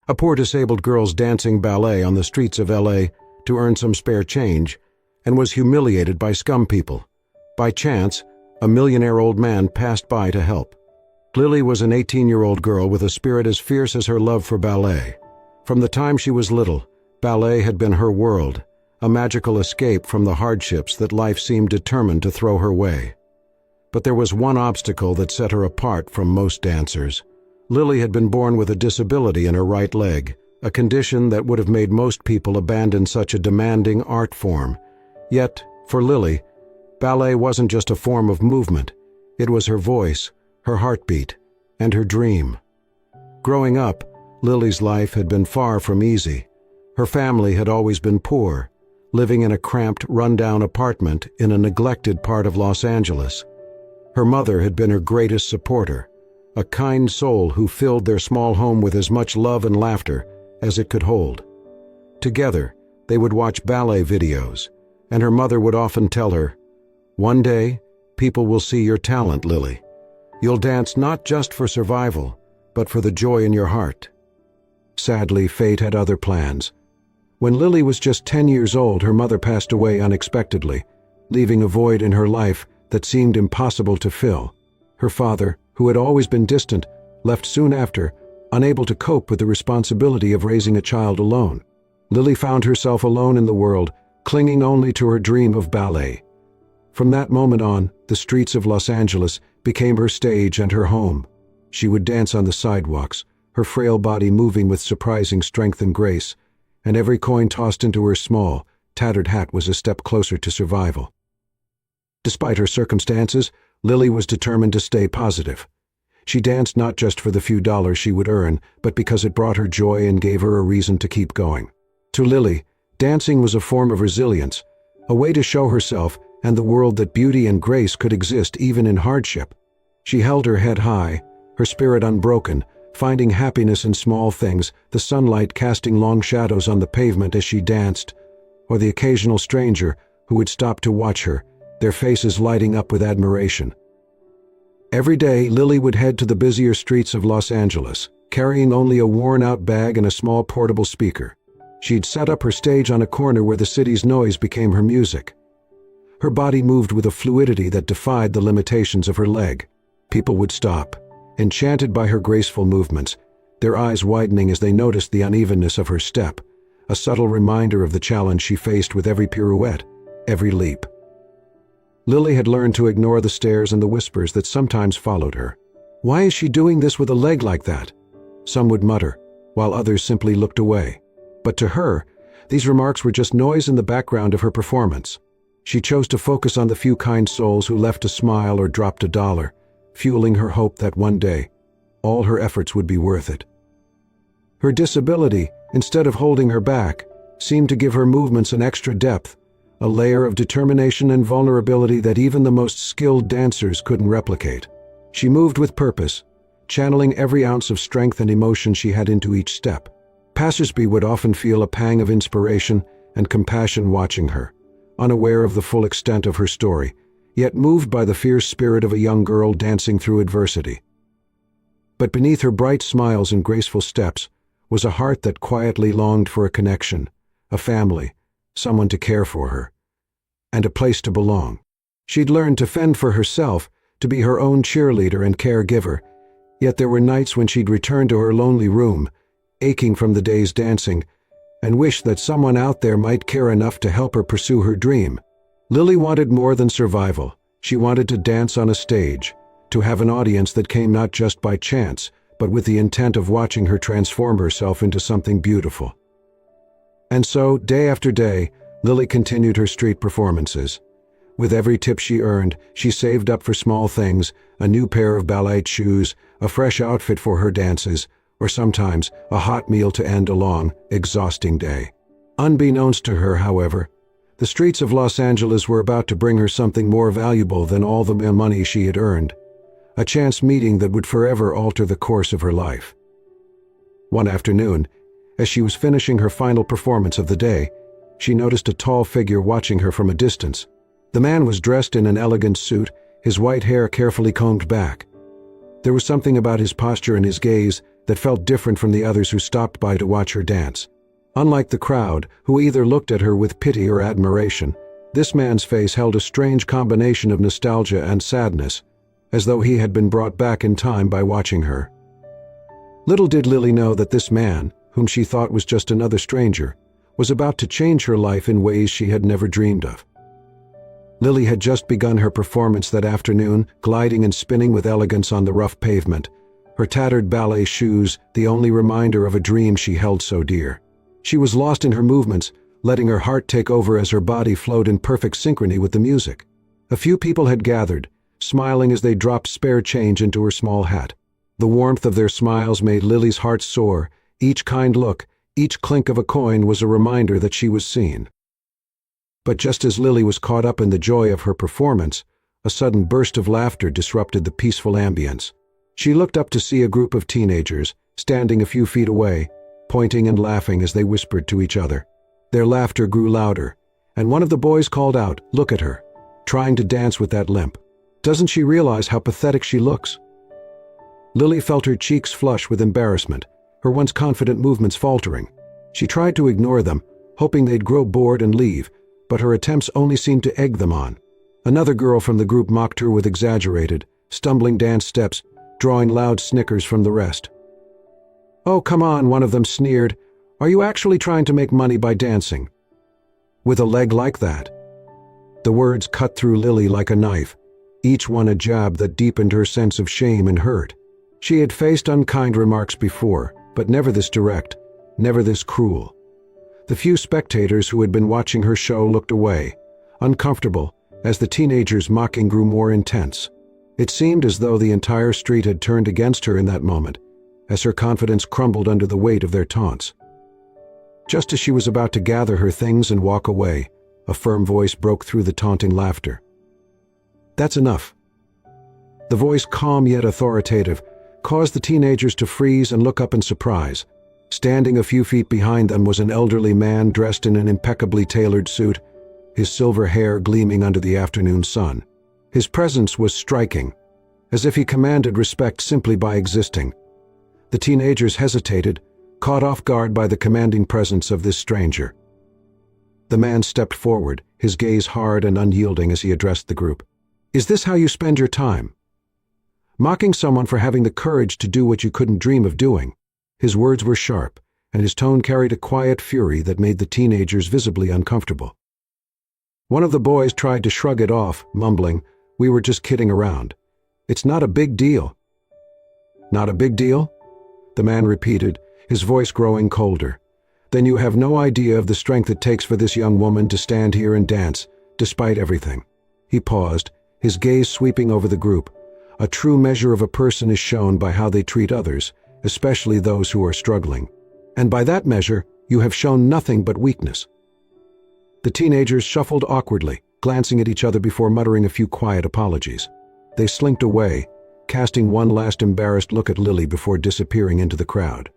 A poor disabled girl's dancing ballet on the streets of LA to earn some spare change, and was humiliated by scum people. By chance, a millionaire old man passed by to help. Lily was an 18-year-old girl with a spirit as fierce as her love for ballet. From the time she was little, ballet had been her world, a magical escape from the hardships that life seemed determined to throw her way. But there was one obstacle that set her apart from most dancers. Lily had been born with a disability in her right leg, a condition that would have made most people abandon such a demanding art form. Yet, for Lily, ballet wasn't just a form of movement. It was her voice, her heartbeat, and her dream. Growing up, Lily's life had been far from easy. Her family had always been poor, living in a cramped, run-down apartment in a neglected part of Los Angeles. Her mother had been her greatest supporter, a kind soul who filled their small home with as much love and laughter as it could hold. Together, they would watch ballet videos, and her mother would often tell her, "One day, people will see your talent, Lily. You'll dance not just for survival, but for the joy in your heart." Sadly, fate had other plans. When Lily was just 10 years old, her mother passed away unexpectedly, leaving a void in her life that seemed impossible to fill. Her father, who had always been distant, left soon after, unable to cope with the responsibility of raising a child alone. Lily found herself alone in the world, clinging only to her dream of ballet. From that moment on, the streets of Los Angeles became her stage and her home. She would dance on the sidewalks, her frail body moving with surprising strength and grace, and every coin tossed into her small, tattered hat was a step closer to survival. Despite her circumstances, Lily was determined to stay positive. She danced not just for the few dollars she would earn, but because it brought her joy and gave her a reason to keep going. To Lily, dancing was a form of resilience, a way to show herself and the world that beauty and grace could exist even in hardship. She held her head high, her spirit unbroken, finding happiness in small things, the sunlight casting long shadows on the pavement as she danced, or the occasional stranger who would stop to watch her, their faces lighting up with admiration. Every day, Lily would head to the busier streets of Los Angeles, carrying only a worn-out bag and a small portable speaker. She'd set up her stage on a corner where the city's noise became her music. Her body moved with a fluidity that defied the limitations of her leg. People would stop, enchanted by her graceful movements, their eyes widening as they noticed the unevenness of her step, a subtle reminder of the challenge she faced with every pirouette, every leap. Lily had learned to ignore the stares and the whispers that sometimes followed her. "Why is she doing this with a leg like that?" some would mutter, while others simply looked away. But to her, these remarks were just noise in the background of her performance. She chose to focus on the few kind souls who left a smile or dropped a dollar, fueling her hope that one day, all her efforts would be worth it. Her disability, instead of holding her back, seemed to give her movements an extra depth, a layer of determination and vulnerability that even the most skilled dancers couldn't replicate. She moved with purpose, channeling every ounce of strength and emotion she had into each step. Passersby would often feel a pang of inspiration and compassion watching her, unaware of the full extent of her story, yet moved by the fierce spirit of a young girl dancing through adversity. But beneath her bright smiles and graceful steps was a heart that quietly longed for a connection, a family, someone to care for her, and a place to belong. She'd learned to fend for herself, to be her own cheerleader and caregiver, yet there were nights when she'd return to her lonely room, aching from the day's dancing, and wish that someone out there might care enough to help her pursue her dream. Lily wanted more than survival. She wanted to dance on a stage, to have an audience that came not just by chance, but with the intent of watching her transform herself into something beautiful. And so, day after day, Lily continued her street performances. With every tip she earned, she saved up for small things, a new pair of ballet shoes, a fresh outfit for her dances, or sometimes a hot meal to end a long, exhausting day. Unbeknownst to her, however, the streets of Los Angeles were about to bring her something more valuable than all the money she had earned, a chance meeting that would forever alter the course of her life. One afternoon, as she was finishing her final performance of the day, she noticed a tall figure watching her from a distance. The man was dressed in an elegant suit, his white hair carefully combed back. There was something about his posture and his gaze that felt different from the others who stopped by to watch her dance. Unlike the crowd, who either looked at her with pity or admiration, this man's face held a strange combination of nostalgia and sadness, as though he had been brought back in time by watching her. Little did Lily know that this man, whom she thought was just another stranger, was about to change her life in ways she had never dreamed of. Lily had just begun her performance that afternoon, gliding and spinning with elegance on the rough pavement, her tattered ballet shoes the only reminder of a dream she held so dear. She was lost in her movements, letting her heart take over as her body flowed in perfect synchrony with the music. A few people had gathered, smiling as they dropped spare change into her small hat. The warmth of their smiles made Lily's heart soar. Each kind look, each clink of a coin was a reminder that she was seen. But just as Lily was caught up in the joy of her performance, a sudden burst of laughter disrupted the peaceful ambience. She looked up to see a group of teenagers, standing a few feet away, pointing and laughing as they whispered to each other. Their laughter grew louder, and one of the boys called out, "Look at her, trying to dance with that limp. Doesn't she realize how pathetic she looks?" Lily felt her cheeks flush with embarrassment, her once confident movements faltering. She tried to ignore them, hoping they'd grow bored and leave, but her attempts only seemed to egg them on. Another girl from the group mocked her with exaggerated, stumbling dance steps, drawing loud snickers from the rest. "Oh, come on," one of them sneered. "Are you actually trying to make money by dancing? With a leg like that?" The words cut through Lily like a knife, each one a jab that deepened her sense of shame and hurt. She had faced unkind remarks before, but never this direct, never this cruel. The few spectators who had been watching her show looked away, uncomfortable, as the teenagers' mocking grew more intense. It seemed as though the entire street had turned against her in that moment, as her confidence crumbled under the weight of their taunts. Just as she was about to gather her things and walk away, a firm voice broke through the taunting laughter. "That's enough." The voice, calm yet authoritative, caused the teenagers to freeze and look up in surprise. Standing a few feet behind them was an elderly man dressed in an impeccably tailored suit, his silver hair gleaming under the afternoon sun. His presence was striking, as if he commanded respect simply by existing. The teenagers hesitated, caught off guard by the commanding presence of this stranger. The man stepped forward, his gaze hard and unyielding as he addressed the group. "Is this how you spend your time? Mocking someone for having the courage to do what you couldn't dream of doing?" His words were sharp, and his tone carried a quiet fury that made the teenagers visibly uncomfortable. One of the boys tried to shrug it off, mumbling, "We were just kidding around. It's not a big deal." "Not a big deal?" the man repeated, his voice growing colder. "Then you have no idea of the strength it takes for this young woman to stand here and dance, despite everything." He paused, his gaze sweeping over the group. A true measure of a person is shown by how they treat others, especially those who are struggling. And by that measure, you have shown nothing but weakness. The teenagers shuffled awkwardly, glancing at each other before muttering a few quiet apologies. They slinked away, casting one last embarrassed look at Lily before disappearing into the crowd.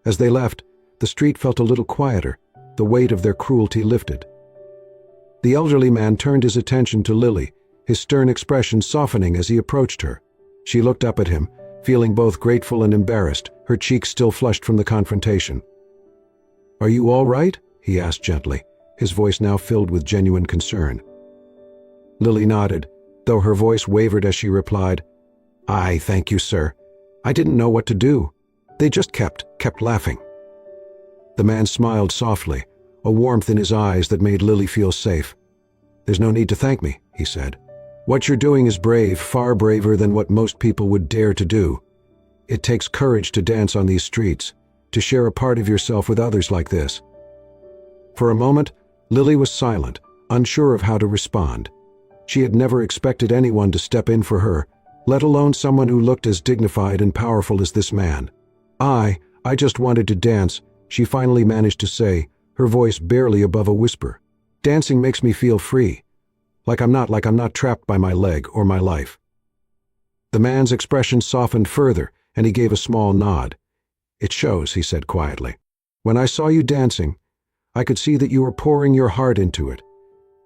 As they left, the street felt a little quieter, the weight of their cruelty lifted. The elderly man turned his attention to Lily, his stern expression softening as he approached her. She looked up at him, feeling both grateful and embarrassed, her cheeks still flushed from the confrontation. "Are you all right?" he asked gently, his voice now filled with genuine concern. Lily nodded, though her voice wavered as she replied, "Aye, thank you, sir. I didn't know what to do. They just kept laughing." The man smiled softly, a warmth in his eyes that made Lily feel safe. "There's no need to thank me," he said. "What you're doing is brave, far braver than what most people would dare to do. It takes courage to dance on these streets, to share a part of yourself with others like this." For a moment, Lily was silent, unsure of how to respond. She had never expected anyone to step in for her, let alone someone who looked as dignified and powerful as this man. I just wanted to dance," she finally managed to say, her voice barely above a whisper. "Dancing makes me feel free. Like I'm not trapped by my leg or my life." The man's expression softened further, and he gave a small nod. "It shows," he said quietly. "When I saw you dancing, I could see that you were pouring your heart into it.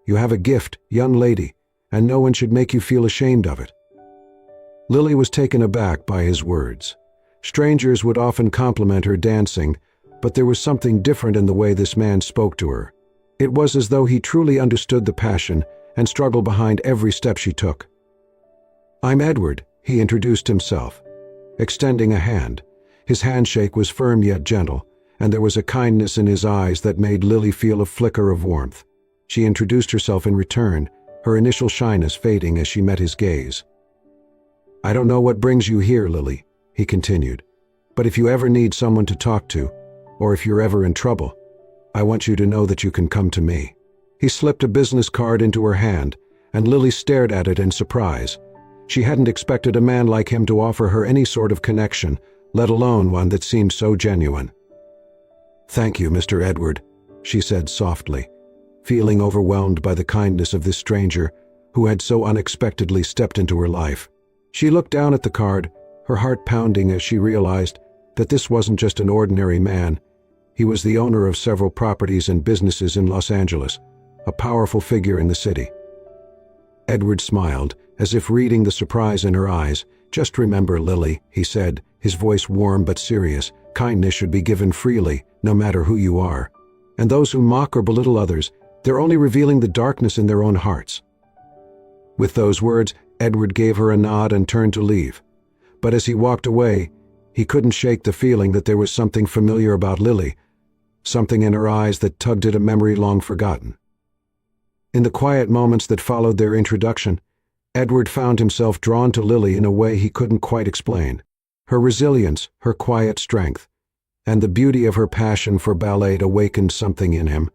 You have a gift, young lady, and no one should make you feel ashamed of it." Lily was taken aback by his words. Strangers would often compliment her dancing, but there was something different in the way this man spoke to her. It was as though he truly understood the passion and struggle behind every step she took. "I'm Edward," he introduced himself, extending a hand. His handshake was firm yet gentle, and there was a kindness in his eyes that made Lily feel a flicker of warmth. She introduced herself in return, her initial shyness fading as she met his gaze. "I don't know what brings you here, Lily," he continued, "but if you ever need someone to talk to, or if you're ever in trouble, I want you to know that you can come to me." He slipped a business card into her hand, and Lily stared at it in surprise. She hadn't expected a man like him to offer her any sort of connection, let alone one that seemed so genuine. "Thank you, Mr. Edward," she said softly, feeling overwhelmed by the kindness of this stranger who had so unexpectedly stepped into her life. She looked down at the card, her heart pounding as she realized that this wasn't just an ordinary man. He was the owner of several properties and businesses in Los Angeles, a powerful figure in the city. Edward smiled, as if reading the surprise in her eyes. "Just remember, Lily," he said, his voice warm but serious, "kindness should be given freely, no matter who you are. And those who mock or belittle others, they're only revealing the darkness in their own hearts." With those words, Edward gave her a nod and turned to leave. But as he walked away, he couldn't shake the feeling that there was something familiar about Lily, something in her eyes that tugged at a memory long forgotten. In the quiet moments that followed their introduction, Edward found himself drawn to Lily in a way he couldn't quite explain. Her resilience, her quiet strength, and the beauty of her passion for ballet awakened something in him,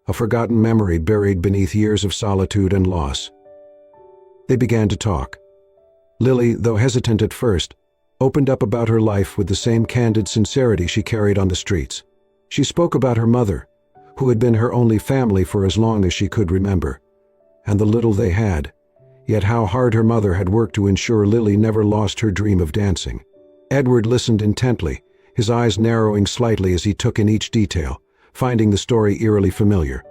a forgotten memory buried beneath years of solitude and loss. They began to talk. Lily, though hesitant at first, opened up about her life with the same candid sincerity she carried on the streets. She spoke about her mother, who had been her only family for as long as she could remember, and the little they had, yet how hard her mother had worked to ensure Lily never lost her dream of dancing. Edward listened intently, his eyes narrowing slightly as he took in each detail, finding the story eerily familiar.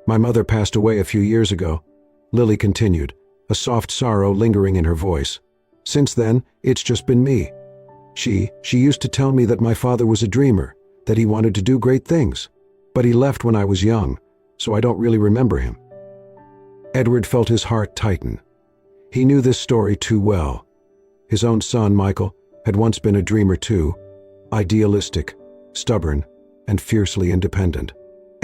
"My mother passed away a few years ago," Lily continued, a soft sorrow lingering in her voice. "Since then, it's just been me. She used to tell me that my father was a dreamer, that he wanted to do great things. But he left when I was young, so I don't really remember him." Edward felt his heart tighten. He knew this story too well. His own son, Michael, had once been a dreamer too, idealistic, stubborn, and fiercely independent.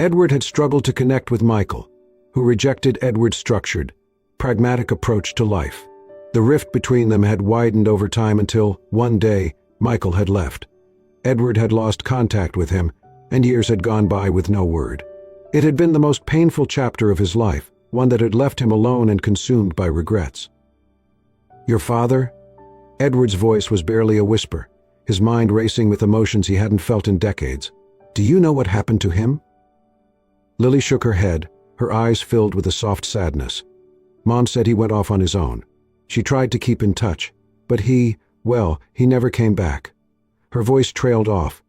Edward had struggled to connect with Michael, who rejected Edward's structured, pragmatic approach to life. The rift between them had widened over time until, one day, Michael had left. Edward had lost contact with him, and years had gone by with no word. It had been the most painful chapter of his life, one that had left him alone and consumed by regrets. "Your father?" Edward's voice was barely a whisper, his mind racing with emotions he hadn't felt in decades. "Do you know what happened to him?" Lily shook her head, her eyes filled with a soft sadness. "Mom said he went off on his own. She tried to keep in touch, but he never came back." Her voice trailed off,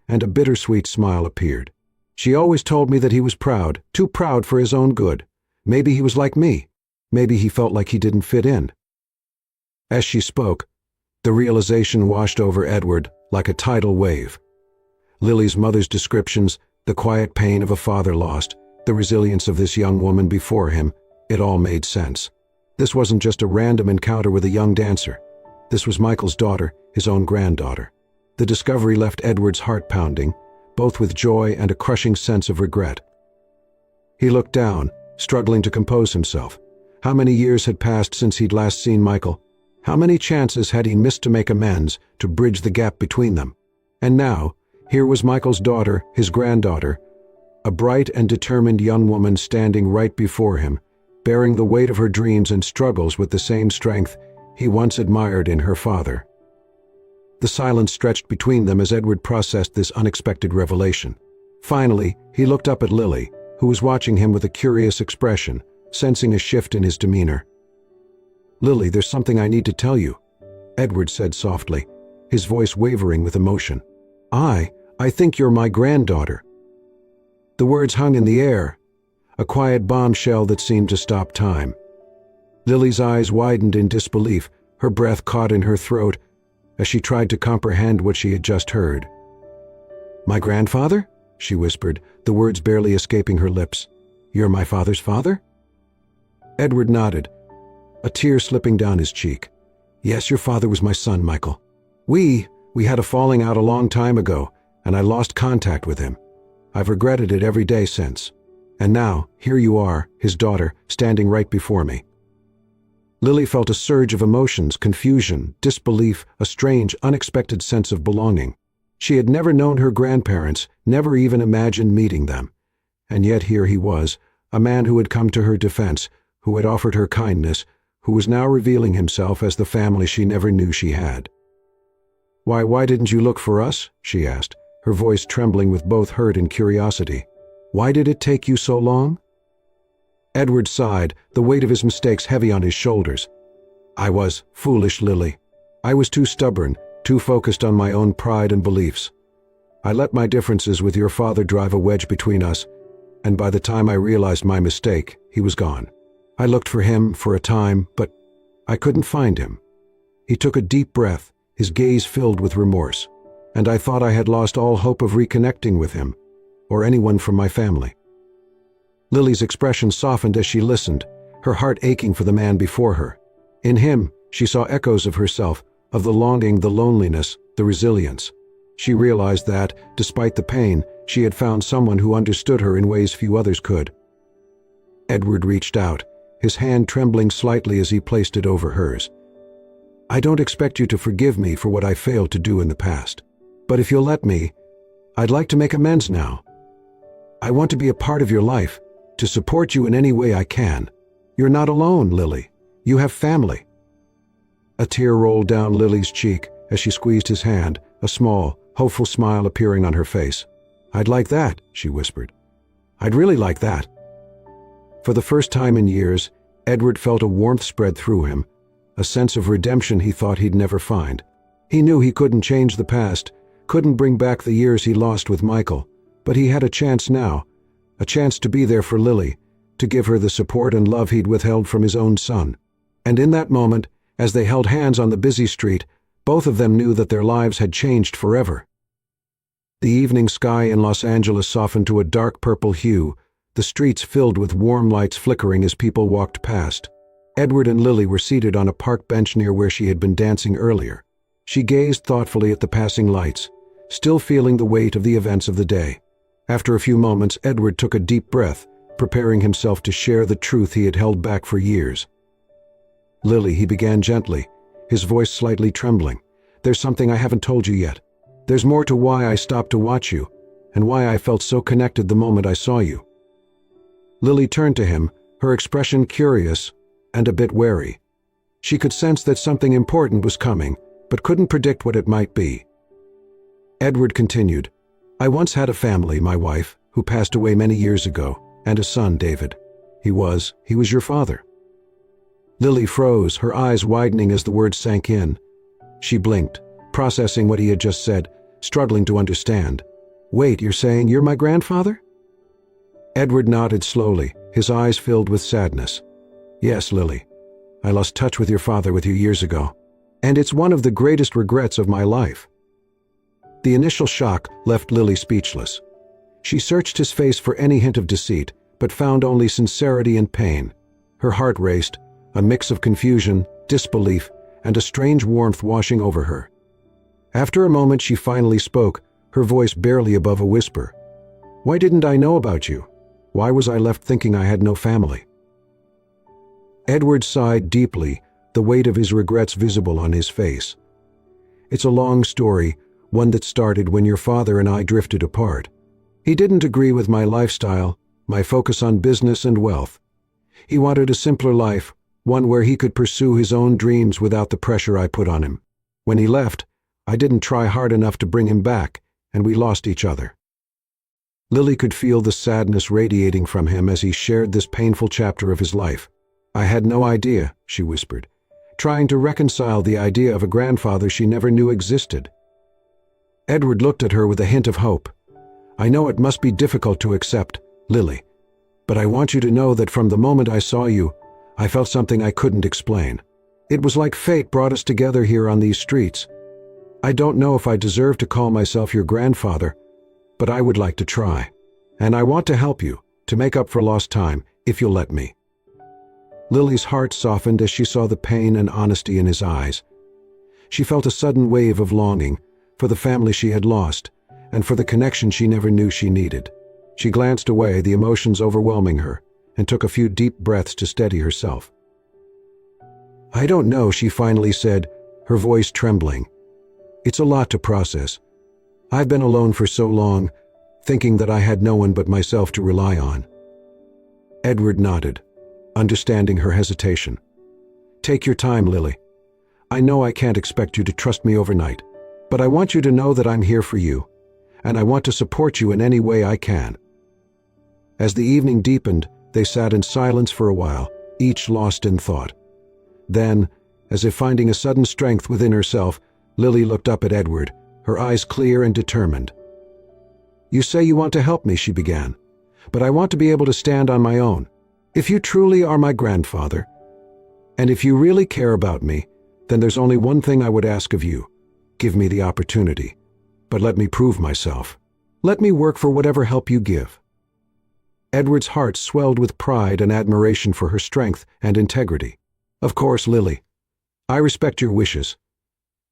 and a bittersweet smile appeared. "She always told me that he was proud, too proud for his own good. Maybe he was like me. Maybe he felt like he didn't fit in." As she spoke, the realization washed over Edward like a tidal wave. Lily's mother's descriptions, the quiet pain of a father lost, the resilience of this young woman before him, it all made sense. This wasn't just a random encounter with a young dancer. This was Michael's daughter, his own granddaughter. The discovery left Edward's heart pounding, both with joy and a crushing sense of regret. He looked down, struggling to compose himself. How many years had passed since he'd last seen Michael? How many chances had he missed to make amends, to bridge the gap between them? And now, here was Michael's daughter, his granddaughter, a bright and determined young woman standing right before him, bearing the weight of her dreams and struggles with the same strength he once admired in her father. The silence stretched between them as Edward processed this unexpected revelation. Finally, he looked up at Lily, who was watching him with a curious expression, sensing a shift in his demeanor. "Lily, there's something I need to tell you," Edward said softly, his voice wavering with emotion. I think you're my granddaughter." The words hung in the air, a quiet bombshell that seemed to stop time. Lily's eyes widened in disbelief, her breath caught in her throat. as she tried to comprehend what she had just heard. "My grandfather?" she whispered, the words barely escaping her lips. "You're my father's father?" Edward nodded, a tear slipping down his cheek. "Yes, your father was my son, Michael. We had a falling out a long time ago, and I lost contact with him. I've regretted it every day since. And now, here you are, his daughter, standing right before me." Lily felt a surge of emotions, confusion, disbelief, a strange, unexpected sense of belonging. She had never known her grandparents, never even imagined meeting them. And yet here he was, a man who had come to her defense, who had offered her kindness, who was now revealing himself as the family she never knew she had. Why didn't you look for us?" she asked, her voice trembling with both hurt and curiosity. "Why did it take you so long?" Edward sighed, the weight of his mistakes heavy on his shoulders. "I was foolish, Lily. I was too stubborn, too focused on my own pride and beliefs. I let my differences with your father drive a wedge between us, and by the time I realized my mistake, he was gone. I looked for him for a time, but I couldn't find him." He took a deep breath, his gaze filled with remorse. "And I thought I had lost all hope of reconnecting with him, or anyone from my family." Lily's expression softened as she listened, her heart aching for the man before her. In him, she saw echoes of herself, of the longing, the loneliness, the resilience. She realized that, despite the pain, she had found someone who understood her in ways few others could. Edward reached out, his hand trembling slightly as he placed it over hers. "I don't expect you to forgive me for what I failed to do in the past. But if you'll let me, I'd like to make amends now. I want to be a part of your life, to support you in any way I can. You're not alone, Lily. You have family." A tear rolled down Lily's cheek as she squeezed his hand, a small, hopeful smile appearing on her face. "I'd like that," she whispered. "I'd really like that." For the first time in years, Edward felt a warmth spread through him, a sense of redemption he thought he'd never find. He knew he couldn't change the past, couldn't bring back the years he lost with Michael, but he had a chance now, a chance to be there for Lily, to give her the support and love he'd withheld from his own son. And in that moment, as they held hands on the busy street, both of them knew that their lives had changed forever. The evening sky in Los Angeles softened to a dark purple hue, the streets filled with warm lights flickering as people walked past. Edward and Lily were seated on a park bench near where she had been dancing earlier. She gazed thoughtfully at the passing lights, still feeling the weight of the events of the day. After a few moments, Edward took a deep breath, preparing himself to share the truth he had held back for years. "Lily," he began gently, his voice slightly trembling, "there's something I haven't told you yet. There's more to why I stopped to watch you, and why I felt so connected the moment I saw you." Lily turned to him, her expression curious and a bit wary. She could sense that something important was coming, but couldn't predict what it might be. Edward continued, "I once had a family, my wife, who passed away many years ago, and a son, David. He was your father." Lily froze, her eyes widening as the words sank in. She blinked, processing what he had just said, struggling to understand. "Wait, you're saying you're my grandfather?" Edward nodded slowly, his eyes filled with sadness. "Yes, Lily. I lost touch with your father with you years ago, and it's one of the greatest regrets of my life." The initial shock left Lily speechless. She searched his face for any hint of deceit, but found only sincerity and pain. Her heart raced, a mix of confusion, disbelief, and a strange warmth washing over her. After a moment she finally spoke, her voice barely above a whisper. "Why didn't I know about you? Why was I left thinking I had no family?" Edward sighed deeply, the weight of his regrets visible on his face. "It's a long story, one that started when your father and I drifted apart. He didn't agree with my lifestyle, my focus on business and wealth. He wanted a simpler life, one where he could pursue his own dreams without the pressure I put on him. When he left, I didn't try hard enough to bring him back, and we lost each other." Lily could feel the sadness radiating from him as he shared this painful chapter of his life. "I had no idea," she whispered, trying to reconcile the idea of a grandfather she never knew existed. Edward looked at her with a hint of hope. "I know it must be difficult to accept, Lily, but I want you to know that from the moment I saw you, I felt something I couldn't explain. It was like fate brought us together here on these streets. I don't know if I deserve to call myself your grandfather, but I would like to try. And I want to help you, to make up for lost time, if you'll let me." Lily's heart softened as she saw the pain and honesty in his eyes. She felt a sudden wave of longing for the family she had lost and for the connection she never knew she needed. She glanced away, the emotions overwhelming her, and took a few deep breaths to steady herself. "I don't know," she finally said, her voice trembling. "It's a lot to process. I've been alone for so long, thinking that I had no one but myself to rely on." Edward nodded, understanding her hesitation. "Take your time, Lily. I know I can't expect you to trust me overnight, but I want you to know that I'm here for you, and I want to support you in any way I can." As the evening deepened, they sat in silence for a while, each lost in thought. Then, as if finding a sudden strength within herself, Lily looked up at Edward, her eyes clear and determined. "You say you want to help me," she began, "but I want to be able to stand on my own. If you truly are my grandfather, and if you really care about me, then there's only one thing I would ask of you. Give me the opportunity, but let me prove myself. Let me work for whatever help you give." Edward's heart swelled with pride and admiration for her strength and integrity. "Of course, Lily. I respect your wishes.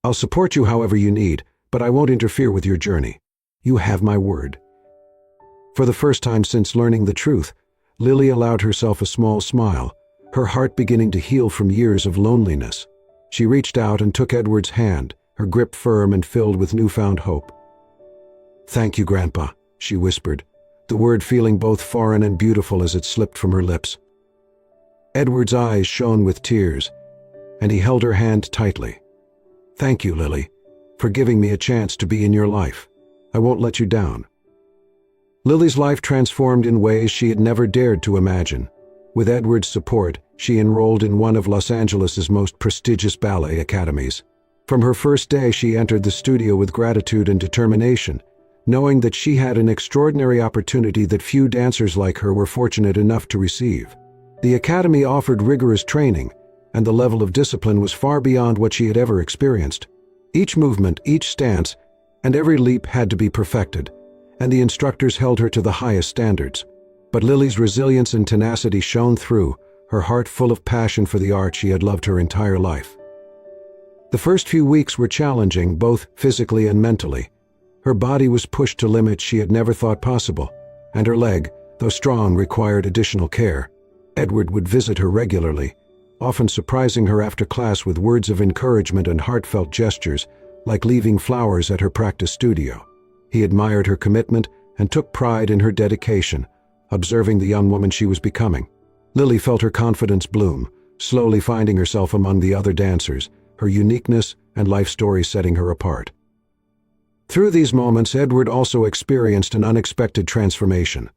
I'll support you however you need, but I won't interfere with your journey. You have my word." For the first time since learning the truth, Lily allowed herself a small smile, her heart beginning to heal from years of loneliness. She reached out and took Edward's hand, her grip firm and filled with newfound hope. "Thank you, Grandpa," she whispered, the word feeling both foreign and beautiful as it slipped from her lips. Edward's eyes shone with tears, and he held her hand tightly. "Thank you, Lily, for giving me a chance to be in your life. I won't let you down." Lily's life transformed in ways she had never dared to imagine. With Edward's support, she enrolled in one of Los Angeles's most prestigious ballet academies. From her first day, she entered the studio with gratitude and determination, knowing that she had an extraordinary opportunity that few dancers like her were fortunate enough to receive. The academy offered rigorous training, and the level of discipline was far beyond what she had ever experienced. Each movement, each stance, and every leap had to be perfected, and the instructors held her to the highest standards. But Lily's resilience and tenacity shone through, her heart full of passion for the art she had loved her entire life. The first few weeks were challenging, both physically and mentally. Her body was pushed to limits she had never thought possible, and her leg, though strong, required additional care. Edward would visit her regularly, often surprising her after class with words of encouragement and heartfelt gestures, like leaving flowers at her practice studio. He admired her commitment and took pride in her dedication, observing the young woman she was becoming. Lily felt her confidence bloom, slowly finding herself among the other dancers, her uniqueness and life story setting her apart. Through these moments, Edward also experienced an unexpected transformation.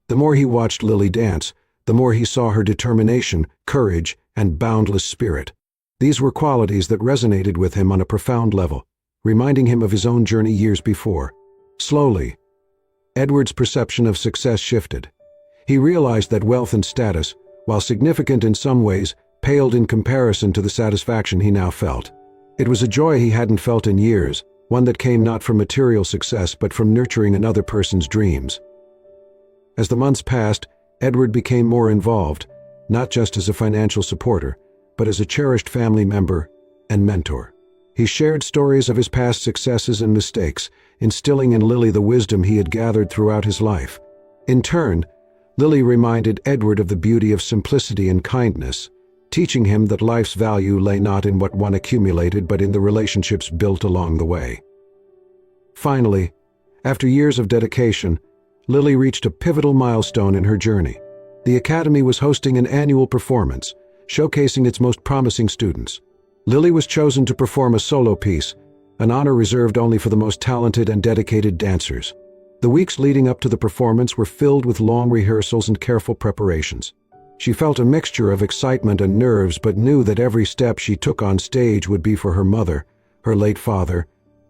The more he watched Lily dance, the more he saw her determination, courage, and boundless spirit. These were qualities that resonated with him on a profound level, reminding him of his own journey years before. Slowly, Edward's perception of success shifted. He realized that wealth and status, while significant in some ways, paled in comparison to the satisfaction he now felt. It was a joy he hadn't felt in years, one that came not from material success but from nurturing another person's dreams. As the months passed, Edward became more involved, not just as a financial supporter, but as a cherished family member and mentor. He shared stories of his past successes and mistakes, instilling in Lily the wisdom he had gathered throughout his life. In turn, Lily reminded Edward of the beauty of simplicity and kindness, teaching him that life's value lay not in what one accumulated but in the relationships built along the way. Finally, after years of dedication, Lily reached a pivotal milestone in her journey. The Academy was hosting an annual performance, showcasing its most promising students. Lily was chosen to perform a solo piece, an honor reserved only for the most talented and dedicated dancers. The weeks leading up to the performance were filled with long rehearsals and careful preparations. She felt a mixture of excitement and nerves, but knew that every step she took on stage would be for her mother, her late father,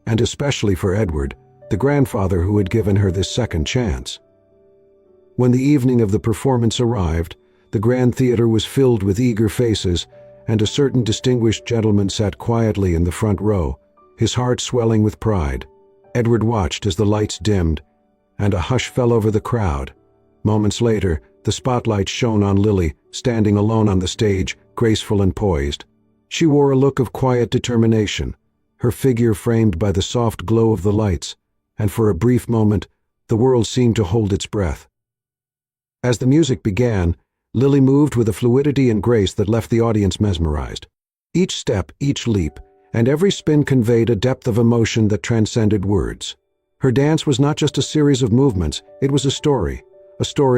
and especially for Edward, the grandfather who had given her this second chance. When the evening of the performance arrived, the grand theater was filled with eager faces, and a certain distinguished gentleman sat quietly in the front row, his heart swelling with pride. Edward watched as the lights dimmed, and a hush fell over the crowd. Moments later, the spotlight shone on Lily, standing alone on the stage, graceful and poised. She wore a look of quiet determination, her figure framed by the soft glow of the lights, and for a brief moment, the world seemed to hold its breath. As the music began, Lily moved with a fluidity and grace that left the audience mesmerized. Each step, each leap, and every spin conveyed a depth of emotion that transcended words. Her dance was not just a series of movements, it was a story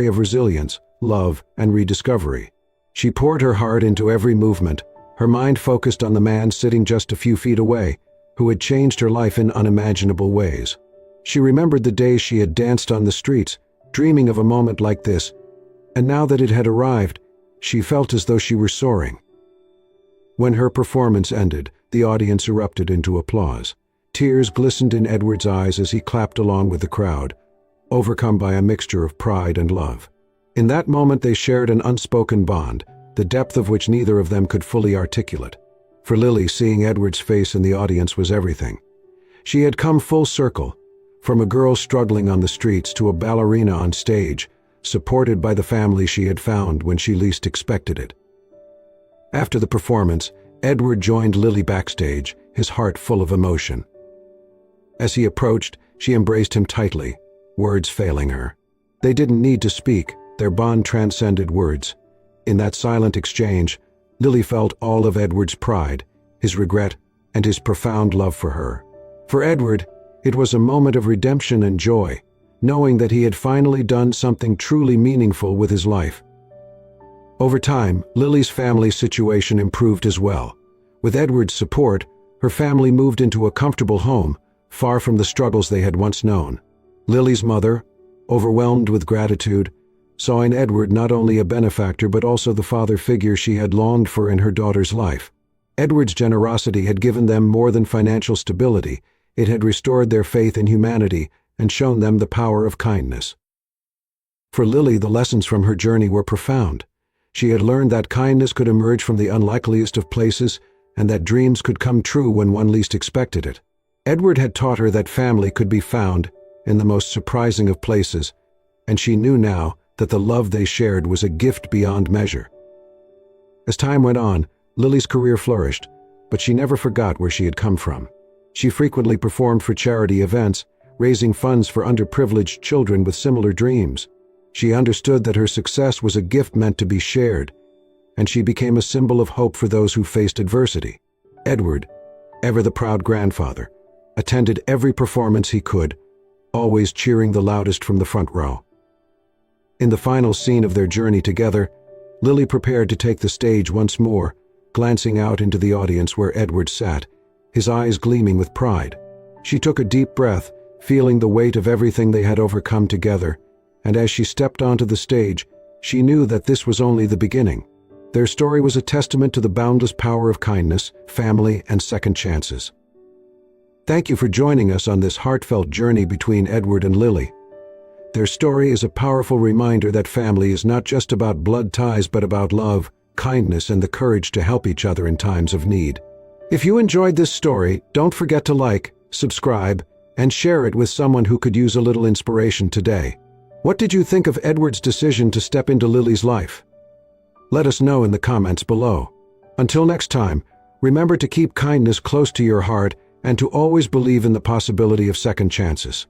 of resilience, love, and rediscovery. She poured her heart into every movement, her mind focused on the man sitting just a few feet away, who had changed her life in unimaginable ways. She remembered the days she had danced on the streets, dreaming of a moment like this, and now that it had arrived, she felt as though she were soaring. When her performance ended, the audience erupted into applause. Tears glistened in Edward's eyes as he clapped along with the crowd, overcome by a mixture of pride and love. In that moment they shared an unspoken bond, the depth of which neither of them could fully articulate. For Lily, seeing Edward's face in the audience was everything. She had come full circle, from a girl struggling on the streets to a ballerina on stage, supported by the family she had found when she least expected it. After the performance, Edward joined Lily backstage, his heart full of emotion. As he approached, she embraced him tightly, words failing her. They didn't need to speak, their bond transcended words. In that silent exchange, Lily felt all of Edward's pride, his regret, and his profound love for her. For Edward, it was a moment of redemption and joy, knowing that he had finally done something truly meaningful with his life. Over time, Lily's family situation improved as well. With Edward's support, her family moved into a comfortable home, far from the struggles they had once known. Lily's mother, overwhelmed with gratitude, saw in Edward not only a benefactor but also the father figure she had longed for in her daughter's life. Edward's generosity had given them more than financial stability, it had restored their faith in humanity and shown them the power of kindness. For Lily, the lessons from her journey were profound. She had learned that kindness could emerge from the unlikeliest of places and that dreams could come true when one least expected it. Edward had taught her that family could be found in the most surprising of places, and she knew now that the love they shared was a gift beyond measure. As time went on, Lily's career flourished, but she never forgot where she had come from. She frequently performed for charity events, raising funds for underprivileged children with similar dreams. She understood that her success was a gift meant to be shared, and she became a symbol of hope for those who faced adversity. Edward, ever the proud grandfather, attended every performance he could, always cheering the loudest from the front row. In the final scene of their journey together, Lily prepared to take the stage once more, glancing out into the audience where Edward sat, his eyes gleaming with pride. She took a deep breath, feeling the weight of everything they had overcome together, and as she stepped onto the stage, she knew that this was only the beginning. Their story was a testament to the boundless power of kindness, family, and second chances. Thank you for joining us on this heartfelt journey between Edward and Lily. Their story is a powerful reminder that family is not just about blood ties but about love, kindness, and the courage to help each other in times of need. If you enjoyed this story, don't forget to like, subscribe, and share it with someone who could use a little inspiration today. What did you think of Edward's decision to step into Lily's life? Let us know in the comments below. Until next time, remember to keep kindness close to your heart and to always believe in the possibility of second chances.